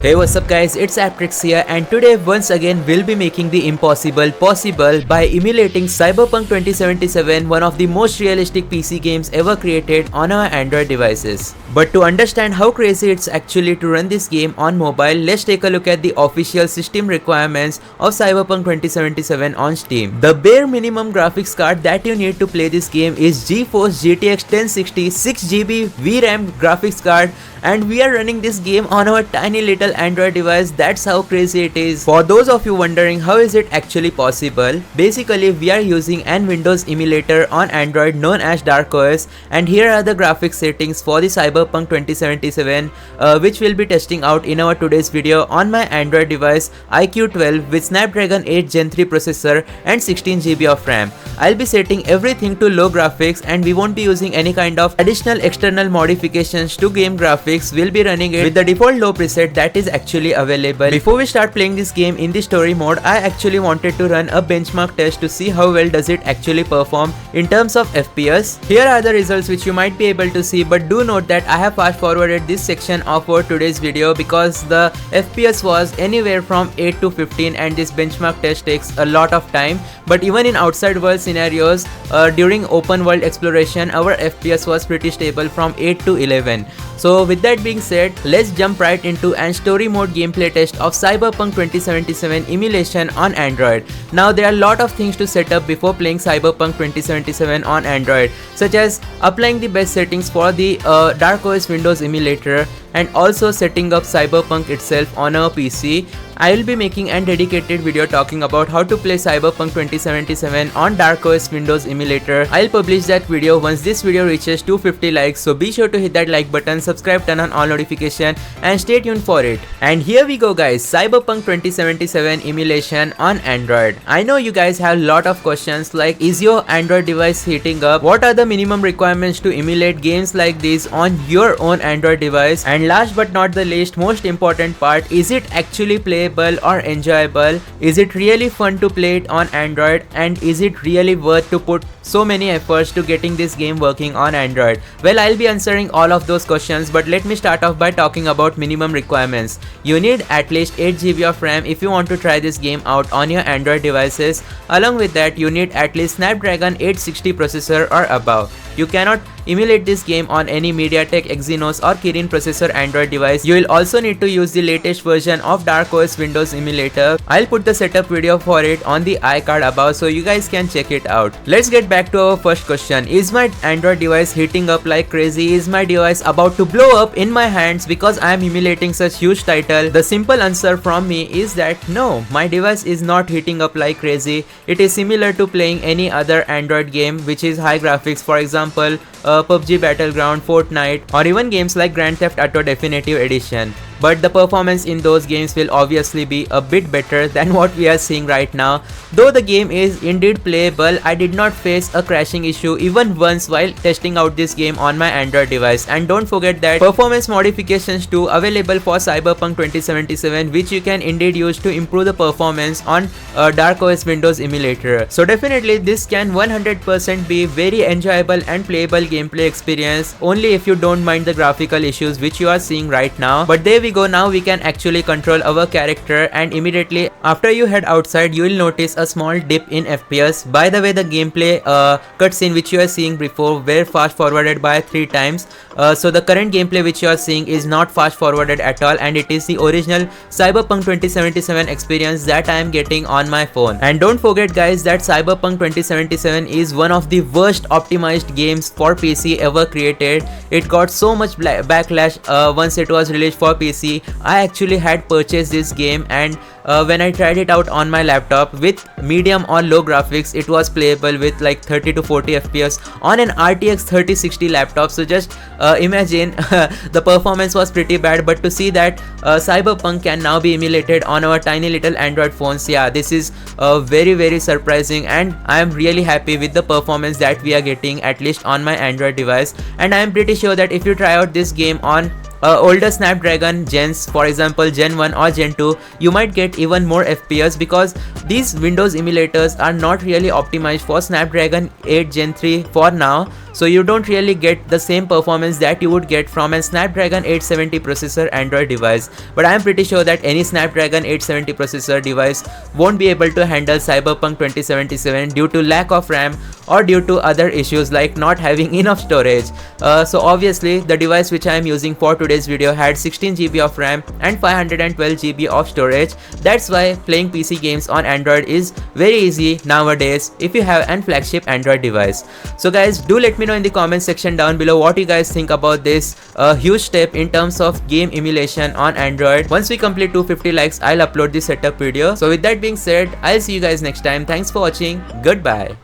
Hey, what's up guys, it's ApTreX here, and today once again we'll be making the impossible possible by emulating Cyberpunk 2077, one of the most realistic PC games ever created on our Android devices. But to understand how crazy it's actually to run this game on mobile, let's take a look at the official system requirements of Cyberpunk 2077 on Steam. The bare minimum graphics card that you need to play this game is GeForce GTX 1060 6GB VRAM graphics card, and we are running this game on our tiny little Android device. That's how crazy it is. For those of you wondering how is it actually possible, basically we are using an Windows emulator on Android known as DarkOS, and here are the graphics settings for the Cyberpunk 2077 which we'll be testing out in our today's video on my Android device iQ12 with Snapdragon 8 Gen 3 processor and 16GB of RAM. I'll be setting everything to low graphics, and we won't be using any kind of additional external modifications to game graphics. We'll be running it with the default low preset that is actually available. Before we start playing this game in the story mode, I actually wanted to run a benchmark test to see how well does it actually perform in terms of FPS. Here are the results which you might be able to see, but do note that I have fast forwarded this section of our today's video because the FPS was anywhere from 8 to 15 and this benchmark test takes a lot of time. But even in outside world scenarios, during open world exploration, our FPS was pretty stable from 8 to 11. So with that being said, let's jump right into an story mode gameplay test of Cyberpunk 2077 emulation on Android. Now there are a lot of things to set up before playing Cyberpunk 2077 on Android, such as applying the best settings for the DarkOS Windows emulator and also setting up Cyberpunk itself on a PC. I will be making a dedicated video talking about how to play Cyberpunk 2077 on DarkOS Windows emulator. I'll publish that video once this video reaches 250 likes, so be sure to hit that like button, subscribe, turn on all notification and stay tuned for it. And here we go guys, Cyberpunk 2077 emulation on Android. I know you guys have a lot of questions like, is your Android device heating up? What are the minimum requirements to emulate games like this on your own Android device? And last but not the least, most important part, is it actually playable or enjoyable? Is it really fun to play it on Android, and is it really worth to put so many efforts to getting this game working on Android? Well, I'll be answering all of those questions, but let me start off by talking about minimum requirements. You need at least 8GB of RAM if you want to try this game out on your Android devices. Along with that, you need at least Snapdragon 860 processor or above. You cannot emulate this game on any MediaTek Exynos or Kirin processor Android device. You will also need to use the latest version of DarkOS Windows emulator. I'll put the setup video for it on the iCard above so you guys can check it out. Let's get back to our first question. Is my Android device heating up like crazy? Is my device about to blow up in my hands because I am emulating such huge title? The simple answer from me is that no, my device is not heating up like crazy. It is similar to playing any other Android game which is high graphics, for example PUBG Battleground, Fortnite, or even games like Grand Theft Auto Definitive Edition. But the performance in those games will obviously be a bit better than what we are seeing right now. Though the game is indeed playable, I did not face a crashing issue even once while testing out this game on my Android device. And don't forget that performance modifications too available for Cyberpunk 2077, which you can indeed use to improve the performance on DarkOS Windows emulator. So definitely this can 100% be very enjoyable and playable gameplay experience, only if you don't mind the graphical issues which you are seeing right now. But there we go, now we can actually control our character, and immediately after you head outside you will notice a small dip in FPS. By the way, the gameplay cutscene which you are seeing before were fast forwarded by 3 times. So the current gameplay which you are seeing is not fast forwarded at all, and it is the original Cyberpunk 2077 experience that I am getting on my phone. And don't forget guys that Cyberpunk 2077 is one of the worst optimized games for PC ever created. It got so much backlash once it was released for PC. I actually had purchased this game, and when I tried it out on my laptop with medium or low graphics, it was playable with like 30 to 40 FPS on an RTX 3060 laptop. So just imagine the performance was pretty bad, but to see that Cyberpunk can now be emulated on our tiny little Android phones, yeah, this is very surprising, and I am really happy with the performance that we are getting, at least on my Android device. And I am pretty sure that if you try out this game on older Snapdragon gens, for example Gen 1 or Gen 2, you might get even more FPS because these Windows emulators are not really optimized for Snapdragon 8 Gen 3 for now. so you don't really get the same performance that you would get from a Snapdragon 870 processor Android device. But I am pretty sure that any Snapdragon 870 processor device won't be able to handle Cyberpunk 2077 due to lack of RAM or due to other issues like not having enough storage. So obviously the device which I am using for today's video had 16 GB of RAM and 512 GB of storage. That's why playing PC games on Android is very easy nowadays if you have an flagship Android device. So guys, do let me know in the comment section down below what you guys think about this huge step in terms of game emulation on Android. Once we complete 250 likes, I'll upload the setup video. So with that being said, I'll see you guys next time. Thanks for watching. Goodbye.